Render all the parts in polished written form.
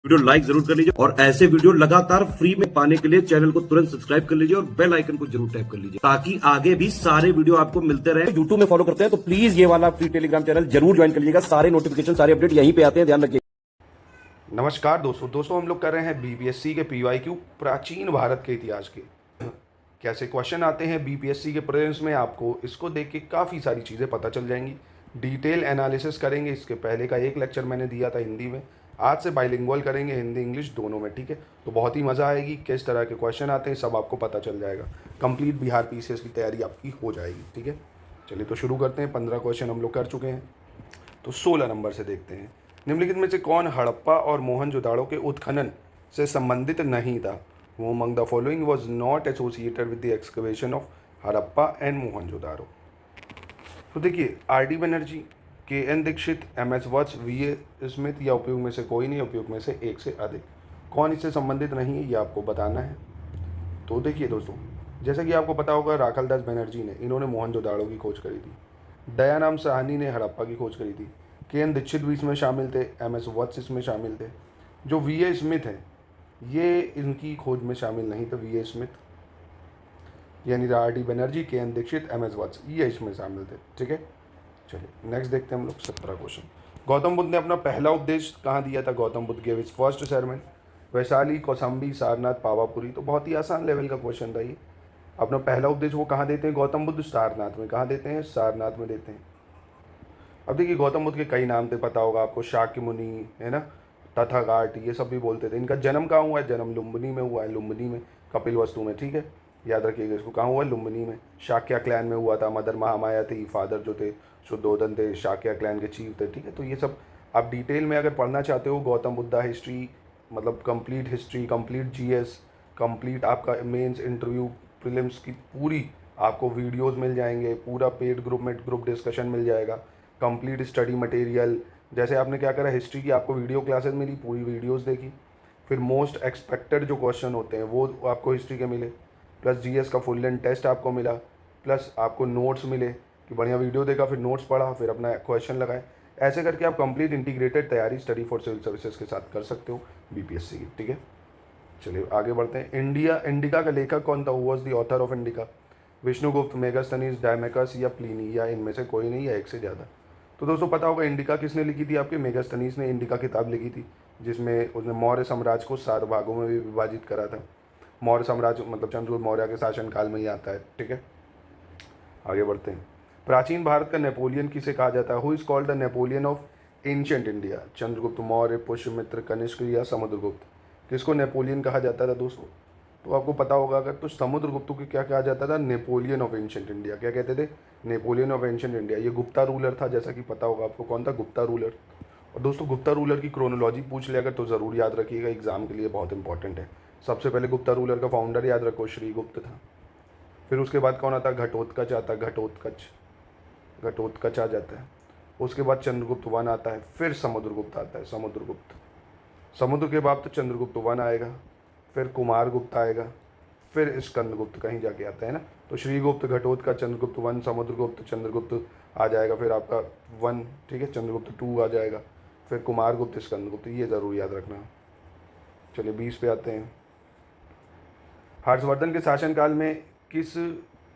Video like जरूर कर लीजिए और ऐसे वीडियो लगातार फ्री में पाने के लिए चैनल को तुरंत सब्सक्राइब कर लीजिए और बेल आइकन को जरूर टैप कर लीजिए ताकि आगे भी सारे वीडियो आपको मिलते रहे। यूट्यूब में फॉलो करते हैं तो प्लीज ये वाला फ्री टेलीग्राम चैनल जरूर ज्वाइन कर लीजिएगा। सारे नोटिफिकेशन सारे अपडेट यहीं पे आते हैं, ध्यान रखिए। नमस्कार दोस्तों हम लोग कर रहे हैं बीपीएससी के पीवाईक्यू प्राचीन भारत के इतिहास के कैसे क्वेश्चन आते हैं बीपीएससी के प्रीलिम्स में। आपको इसको देख के काफ़ी सारी चीज़ें पता चल जाएंगी। डिटेल एनालिसिस करेंगे। इसके पहले का एक लेक्चर मैंने दिया था हिंदी में, आज से बाइलिंगुअल करेंगे, हिंदी इंग्लिश दोनों में, ठीक है। तो बहुत ही मज़ा आएगी। किस तरह के क्वेश्चन आते हैं सब आपको पता चल जाएगा। कंप्लीट बिहार पीसीएस की तैयारी आपकी हो जाएगी, ठीक है। चलिए तो शुरू करते हैं। 15 क्वेश्चन हम लोग कर चुके हैं, तो 16 नंबर से देखते हैं। निम्नलिखित में से कौन हड़प्पा और मोहनजोदाड़ो के उत्खनन से संबंधित नहीं था? वो among the following was not associated with the excavation of Harappa and Mohenjodaro. तो देखिए, R D. Banerji, K N. Dikshit, M S. Vats, V A. Smith या उपयोग में से कोई नहीं, उपयोग में से एक से अधिक। कौन इससे संबंधित नहीं है ये आपको बताना है। तो देखिए दोस्तों, जैसा कि आपको पता होगा, राखालदास बनर्जी ने इन्होंने मोहनजोदाड़ो की खोज करी थी। दयाराम साहनी ने हड़प्पा की खोज करी थी। के.एन. दीक्षित भी इसमें शामिल थे, एम.एस. वत्स इसमें शामिल थे। जो वी.ए. स्मिथ हैं ये इनकी खोज में शामिल नहीं थे। वी.ए. स्मिथ यानी R D. Banerji, K N. Dikshit, M S. Vats ये इसमें शामिल थे, ठीक है। चलिए नेक्स्ट देखते हैं हम लोग 17 क्वेश्चन। गौतम बुद्ध ने अपना पहला उपदेश कहाँ दिया था? Gautam Buddha gave his first sermon Vaishali, Kaushambi, Sarnath, Pawapuri. तो बहुत ही आसान लेवल का क्वेश्चन था ये। अपना पहला उपदेश वो कहाँ देते हैं? गौतम बुद्ध सारनाथ में। कहाँ देते हैं? सारनाथ में देते हैं। अब देखिए, गौतम बुद्ध के कई नाम थे, पता होगा आपको, शाक्य मुनि है ना, तथागाट, ये सब भी बोलते थे। इनका जन्म कहाँ हुआ है? जन्म लुम्बिनी में हुआ है, लुम्बिनी में, कपिल वस्तु में, ठीक है, याद रखिएगा इसको। कहाँ हुआ है? लुम्बिनी में। शाक्य क्लैन में हुआ था। मदर महामाया थी, फादर जो थे शुद्धोधन थे, शाक्य क्लैन के चीफ थे, ठीक है। तो ये सब आप डिटेल में अगर पढ़ना चाहते हो, गौतम बुद्धा हिस्ट्री, मतलब complete history, complete GS, complete आपका मेंस, इंटरव्यू, प्रीलिम्स की पूरी आपको वीडियोस मिल जाएंगे। पूरा पेड ग्रुप में ग्रुप डिस्कशन मिल जाएगा। कंप्लीट स्टडी मटेरियल, जैसे आपने क्या करा, हिस्ट्री की आपको वीडियो क्लासेस मिली, पूरी वीडियोस देखी। फिर मोस्ट एक्सपेक्टेड जो क्वेश्चन होते हैं वो आपको हिस्ट्री के मिले, प्लस जीएस का फुल लेंथ टेस्ट आपको मिला, प्लस आपको नोट्स मिले कि बढ़िया वीडियो देखा, फिर नोट्स पढ़ा, फिर अपना क्वेश्चन लगाए। ऐसे करके आप कंप्लीट इंटीग्रेटेड तैयारी स्टडी फॉर सिविल सर्विसेज के साथ कर सकते हो बीपीएससी की, ठीक है। चलिए आगे बढ़ते हैं। इंडिका का लेखक कौन था? Who was the author of Indica? Vishnugupta, Megasthenes, Deimachus या प्लिनी, या इनमें से कोई नहीं, या एक से ज़्यादा। तो दोस्तों पता होगा इंडिका किसने लिखी थी? आपके मेगास्थनीज ने इंडिका किताब लिखी थी, जिसमें उसने मौर्य साम्राज्य को 7 भागों में भी विभाजित करा था। मौर्य साम्राज्य मतलब चंद्रगुप्त मौर्य के शासनकाल में ही आता है, ठीक है। आगे बढ़ते हैं। प्राचीन भारत का नेपोलियन किसे कहा जाता है? Who is called the Napoleon of ancient India? Chandragupta Maurya, Pushyamitra, Kanishka या समुद्रगुप्त? किसको नेपोलियन कहा जाता था दोस्तों? तो आपको पता होगा अगर, तो समुद्रगुप्त को क्या कहा जाता था? Napoleon of ancient India. क्या कहते थे? Napoleon of ancient India. ये गुप्ता रूलर था, जैसा कि पता होगा आपको। कौन था? गुप्ता रूलर। और दोस्तों गुप्ता रूलर की क्रोनोलॉजी पूछ ले अगर, तो ज़रूर याद रखिएगा, एग्जाम के लिए बहुत इंपॉर्टेंट है। सबसे पहले गुप्ता रूलर का फाउंडर याद रखो, श्रीगुप्त था। फिर उसके बाद कौन आता? घटोत्कच आता, घटोत्कच आ जाता है। उसके बाद चंद्रगुप्त वन आता है, फिर समुद्रगुप्त आता है, समुद्र के बाद तो चंद्रगुप्त वन आएगा, फिर कुमारगुप्त आएगा, फिर स्कंदगुप्त कहीं जाके आता है ना। तो श्रीगुप्त, घटोत्कच, चंद्रगुप्त वन, समुद्रगुप्त, चंद्रगुप्त आ जाएगा, फिर आपका वन, ठीक है, चंद्रगुप्त 2 आ जाएगा, फिर कुमारगुप्त, स्कंदगुप्त, ये ज़रूर याद रखना। चलिए 20 पे आते हैं। हर्षवर्धन के शासनकाल में किस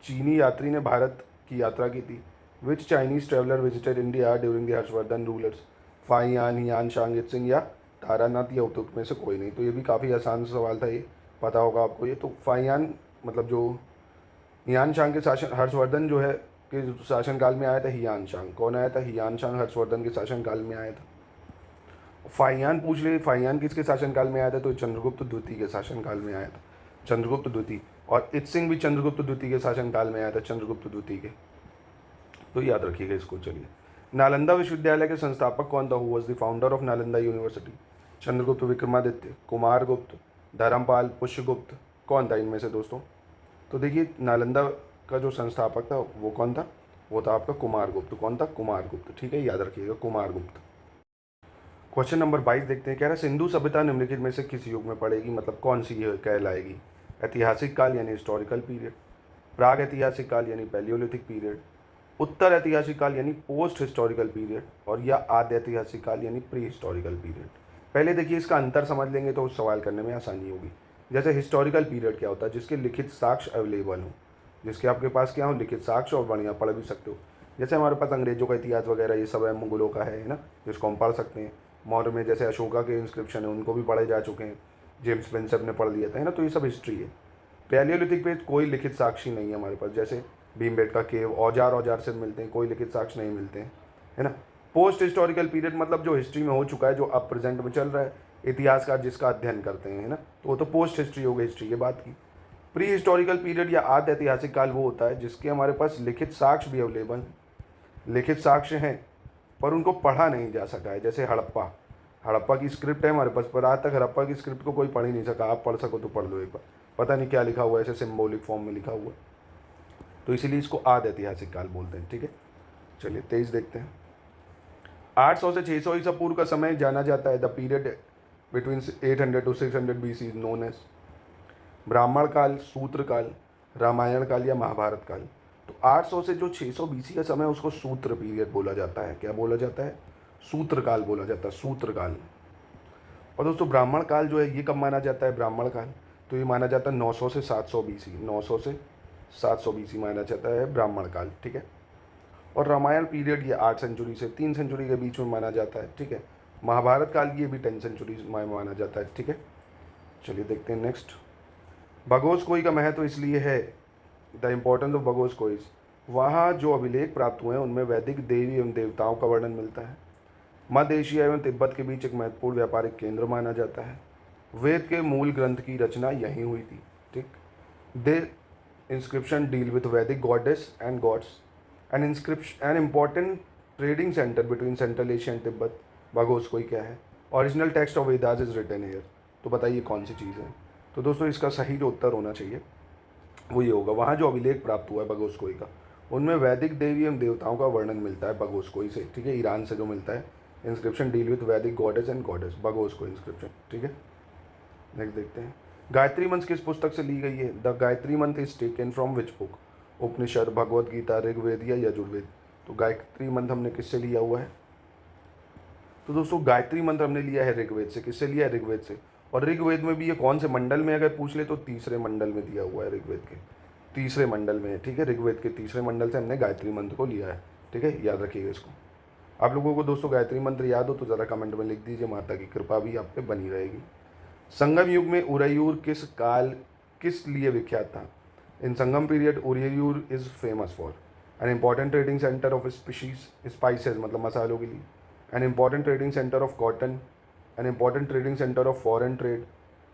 चीनी यात्री ने भारत की यात्रा की थी? Which Chinese traveller visited India during the Harshavardhana rulers? Fahien, Hiuen Tsang सिंह या तारानाथ, या उपयुक्त में से कोई नहीं। तो ये भी काफ़ी आसान सवाल था, ये पता होगा आपको ये। तो फाइयान मतलब जो हियान शांग के शासन, हर्षवर्धन जो है के शासनकाल में आया था हियान शांग। कौन आया था? हियान शांग हर्षवर्धन के शासनकाल में आया था। फाइयान पूछ ले, फाइयान किसके शासनकाल में आया था? तो चंद्रगुप्त द्वितीय के शासनकाल में आया था, चंद्रगुप्त द्वितीय। और इत्सिंग भी चंद्रगुप्त द्वितीय के शासनकाल में आया था, चंद्रगुप्त द्वितीय के। तो याद रखिएगा इसको। चलिए, नालंदा विश्वविद्यालय के संस्थापक कौन था? Who was the founder of Nalanda university? Chandragupta, Vikramaditya, Kumaragupta, Dharmapala, Pushyagupta? कौन था इनमें से दोस्तों? तो देखिए, नालंदा का जो संस्थापक था वो कौन था? वो था आपका कुमारगुप्त। कौन था? कुमारगुप्त, ठीक है, याद रखिएगा, कुमारगुप्त। क्वेश्चन नंबर 22 देखते हैं। कह रहा है सिंधु सभ्यता निम्नलिखित में से किस युग में पड़ेगी? मतलब कौन सी ये कहलाएगी? ऐतिहासिक काल यानी हिस्टोरिकल पीरियड, प्राग ऐतिहासिक काल यानी पैलियोलिथिक पीरियड, उत्तर ऐतिहासिक काल यानी पोस्ट हिस्टोरिकल पीरियड, और या आद्य ऐतिहासिक काल यानी प्री हिस्टोरिकल पीरियड? पहले देखिए इसका अंतर समझ लेंगे तो सवाल करने में आसानी होगी। जैसे हिस्टोरिकल पीरियड क्या होता है, जिसके लिखित साक्ष्य अवेलेबल हो, जिसके आपके पास क्या हो, लिखित साक्ष्य, और बढ़िया पढ़ भी सकते हो। जैसे हमारे पास अंग्रेजों का इतिहास वगैरह ये सब है, मुगलों का है ना, जिसको हम पढ़ सकते हैं। मौर्य में जैसे अशोका के इंस्क्रिप्शन है, उनको भी पढ़े जा चुके हैं, जेम्स प्रिंसेप ने पढ़ लिया था, है ना, तो ये सब हिस्ट्री है। पैलियोलिथिक पे कोई लिखित साक्षी नहीं है हमारे पास, जैसे भीमबेटका केव, औजार से मिलते हैं, कोई लिखित साक्ष्य नहीं मिलते हैं, है ना। पोस्ट हिस्टोरिकल पीरियड मतलब जो हिस्ट्री में हो चुका है, जो अब प्रेजेंट में चल रहा है, इतिहासकार जिसका अध्ययन करते हैं, है ना, तो वो तो पोस्ट हिस्ट्री हो गई, हिस्ट्री की बात की। प्री हिस्टोरिकल पीरियड या आद्य ऐतिहासिक काल वो होता है जिसके हमारे पास लिखित साक्ष्य भी अवेलेबल, लिखित साक्ष्य हैं पर उनको पढ़ा नहीं जा सका है। जैसे हड़प्पा की स्क्रिप्ट है हमारे पास, पर आज तक हड़प्पा की स्क्रिप्ट को कोई पढ़ ही नहीं सका। आप पढ़ सको तो पढ़ लो एक बार, पता नहीं क्या लिखा हुआ है, ऐसे सिम्बोलिक फॉर्म में लिखा हुआ है, तो इसीलिए इसको आद्य ऐतिहासिक काल बोलते हैं। ठीक है, चलिए 23 देखते हैं। 800 से 600 ईसा पूर्व का समय जाना जाता है। The period between 800 to 600 BC is known as Brahmana kaal, सूत्र काल, रामायण काल या महाभारत काल। तो 800 से जो 600 BC का समय उसको सूत्र पीरियड बोला जाता है। क्या बोला जाता है? सूत्र काल बोला जाता है, सूत्र काल। और दोस्तों ब्राह्मण काल जो है ये कब माना जाता है? ब्राह्मण काल तो ये माना जाता है 900 से 700 BC, 900 से 700 BC माना जाता है ब्राह्मण काल। ठीक है, और रामायण पीरियड ये 8 सेंचुरी से 3 सेंचुरी के बीच में माना जाता है। ठीक है, महाभारत काल ये भी 10 सेंचुरी में माना जाता है। ठीक है, चलिए देखते हैं नेक्स्ट। भगोस-कोई का महत्व इसलिए है, द इम्पोर्टेंस ऑफ भगोस-कोई, वहाँ जो अभिलेख प्राप्त हुए हैं उनमें वैदिक देवी एवं देवताओं का वर्णन मिलता है। मध्य एशिया एवं तिब्बत के बीच एक महत्वपूर्ण व्यापारिक केंद्र माना जाता है। वेद के मूल ग्रंथ की रचना यहीं हुई थी। ठीक, they inscription deal with Vedic goddess and gods, an important trading centre between Central Asia and Tibet. Boghazkoi क्या है? Original text of Vedas is written here. तो बताइए कौन सी चीज़ है? तो दोस्तों इसका सही जो उत्तर होना चाहिए वो ये होगा, वहाँ जो अभिलेख प्राप्त हुआ है भगोस-कोई का, उनमें वैदिक देवी एवं देवताओं का वर्णन मिलता है भगोस-कोई से। ठीक है, ईरान से जो मिलता है। Inscription deal with Vedic goddess and goddess, भगोस-कोई inscription. ठीक है, नेक्स्ट देखते हैं। गायत्री मंत्र किस पुस्तक से ली गई है? The Gayatri mantra is taken from which book? Upanishad, Bhagavad Gita, Rigveda या यजुर्वेद? तो गायत्री मंत्र हमने किससे लिया हुआ है? तो दोस्तों गायत्री मंत्र हमने लिया है ऋग्वेद से। किससे लिया है? ऋग्वेद से। और ऋग्वेद में भी ये कौन से मंडल में अगर पूछ ले तो तीसरे मंडल में दिया हुआ है, ऋग्वेद के तीसरे मंडल में है। ठीक है, ऋग्वेद के तीसरे मंडल से हमने गायत्री मंत्र को लिया है। ठीक है, याद रखिएगा इसको। आप लोगों को दोस्तों गायत्री मंत्र याद हो तो ज़रा कमेंट में लिख दीजिए, माता की कृपा भी आप पे बनी रहेगी। संगम युग में उरयूर किस लिए विख्यात था? In Sangam period Uraiyur is famous for an important trading centre of spices, मतलब मसालों के लिए, an important trading centre of cotton, an important trading centre of foreign trade,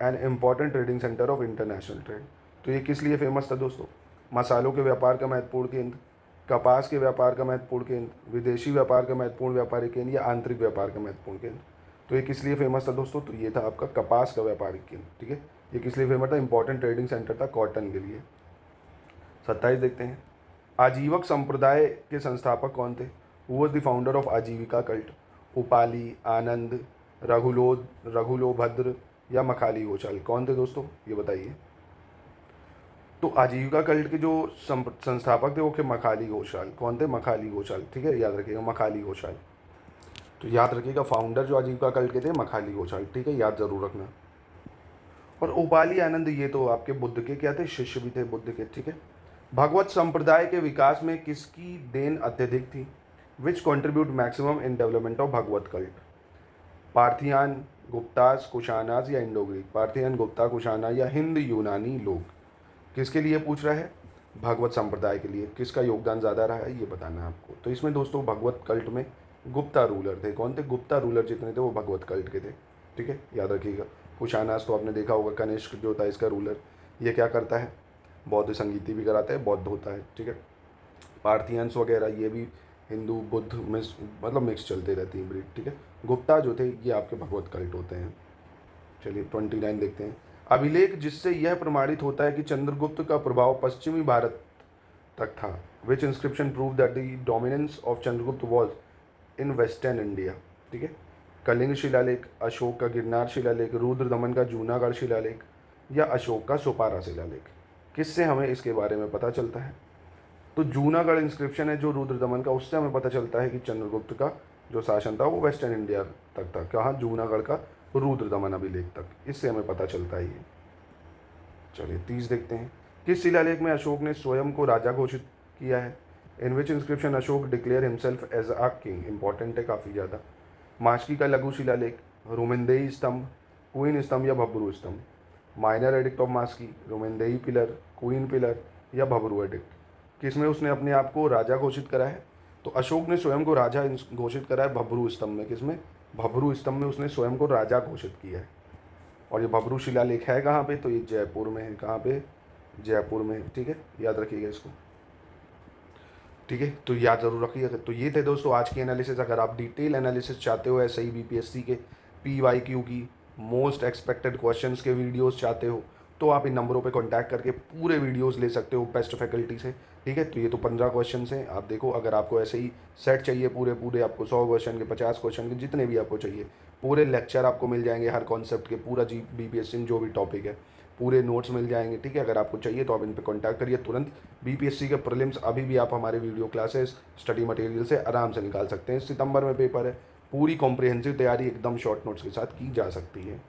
an important trading centre of international trade. तो ये किस लिए famous था दोस्तों? मसालों के व्यापार का महत्वपूर्ण केंद्र, कपास के व्यापार का महत्वपूर्ण केंद्र, विदेशी व्यापार का महत्वपूर्ण व्यापारिक केंद्र या आंतरिक व्यापार का महत्वपूर्ण केंद्र। तो ये किस लिए फेमस था दोस्तों? तो ये था आपका कपास का व्यापारिक केंद्र। ठीक है, ये किस लिए फेमस था? इंपॉर्टेंट ट्रेडिंग सेंटर था कॉटन के लिए। 27 देखते हैं। आजीवक संप्रदाय के संस्थापक कौन थे? Who was the founder of आजीविका कल्ट? उपाली, आनंद, रघुलोभद्र या मखाली घोषाल? कौन थे दोस्तों ये बताइए? तो आजीविका कल्ट के जो संस्थापक थे वो थे मखाली घोषाल। कौन थे? मखाली घोषाल। ठीक है, याद रखिएगा मखाली घोषाल। तो याद रखिएगा फाउंडर जो आजीविका कल्ट के थे मखाली घोषाल। ठीक है, याद जरूर रखना। और उपाली, आनंद ये तो आपके बुद्ध के क्या थे? शिष्य भी थे बुद्ध के। ठीक है, भगवत संप्रदाय के विकास में किसकी देन अत्यधिक थी? Which contribute maximum in development of Bhagavata cult? Parthian, Guptas, Kushanas या Indo Greek? Parthian, Gupta, Kushana या हिंद यूनानी लोग? किसके लिए पूछ रहा है? भगवत संप्रदाय के लिए। किसका योगदान ज़्यादा रहा है ये बताना है आपको। तो इसमें दोस्तों भगवत कल्ट में गुप्ता रूलर थे। कौन थे? गुप्ता रूलर जितने थे वो भगवत कल्ट के थे। ठीक है, याद रखिएगा। कुशानास तो आपने देखा होगा, कनिष्क जो था इसका रूलर, ये क्या करता है? बौद्ध संगीति भी कराता है, बौद्ध होता है। ठीक है, पार्थियंस वगैरह ये भी हिंदू बुद्ध में मतलब मिक्स चलते रहती हैं ब्रीड। ठीक है, गुप्ता जो थे ये आपके भगवत कल्ट होते हैं। चलिए 29 देखते हैं। अभिलेख जिससे यह प्रमाणित होता है कि चंद्रगुप्त का प्रभाव पश्चिमी भारत तक था। विच inscription prove that the dominance of Chandragupta was in western India? ठीक है, कलिंग शिलालेख, अशोक का गिरनार शिलालेख, रुद्र दमन का जूनागढ़ शिलालेख या अशोक का सोपारा शिलालेख? किससे हमें इसके बारे में पता चलता है? तो जूनागढ़ इंस्क्रिप्शन है जो रुद्र दमन का, उससे हमें पता चलता है कि चंद्रगुप्त का जो शासन था वो वेस्टर्न इंडिया तक था। कहाँ? जूनागढ़ का रुद्र दमन अभिलेख तक, इससे हमें पता चलता है ये। चलिए 30 देखते हैं। किस शिलालेख में अशोक ने स्वयं को राजा घोषित किया है? In which inscription Ashoka declare himself as a king. Important है काफ़ी ज़्यादा। मास्की का लघु शिलालेख, रोमिंदेई स्तंभ, क्वीन स्तंभ या भब्रू स्तंभ। Minor edict of Maski, Rummindei pillar, queen pillar या भब्रू एडिक्ट। किसमें उसने अपने आप को राजा घोषित करा है? तो अशोक ने स्वयं को राजा घोषित करा है भब्रू स्तंभ में। किसमें? भब्रू स्तंभ में उसने स्वयं को राजा घोषित किया है। और ये भब्रू शिलालेख है कहाँ पे? तो ये जयपुर में है। कहाँ पे? जयपुर में। ठीक है, याद रखिएगा इसको। ठीक है, तो याद ज़रूर रखिएगा। तो ये थे दोस्तों आज की एनालिसिस। अगर आप डिटेल एनालिसिस चाहते हो ऐसे ही बीपीएससी के पीवाईक्यू की मोस्ट एक्सपेक्टेड क्वेश्चंस के वीडियोस चाहते हो, तो आप इन नंबरों पे कांटेक्ट करके पूरे वीडियोस ले सकते हो बेस्ट फैकल्टी से। ठीक है, तो ये तो 15 क्वेश्चन हैं। आप देखो, अगर आपको ऐसे ही सेट चाहिए पूरे आपको 100 क्वेश्चन के, 50 क्वेश्चन के, जितने भी आपको चाहिए, पूरे लेक्चर आपको मिल जाएंगे हर कॉन्सेप्ट के, पूरा बीपीएससी में जो भी टॉपिक है, पूरे नोट्स मिल जाएंगे। ठीक है, अगर आपको चाहिए तो आप इन पे कांटेक्ट करिए तुरंत। बीपीएससी के प्रीलिम्स अभी भी आप हमारे वीडियो क्लासेस स्टडी मटेरियल से आराम से निकाल सकते हैं। सितंबर में पेपर है, पूरी कॉम्प्रिहेंसिव तैयारी एकदम शॉर्ट नोट्स के साथ की जा सकती है।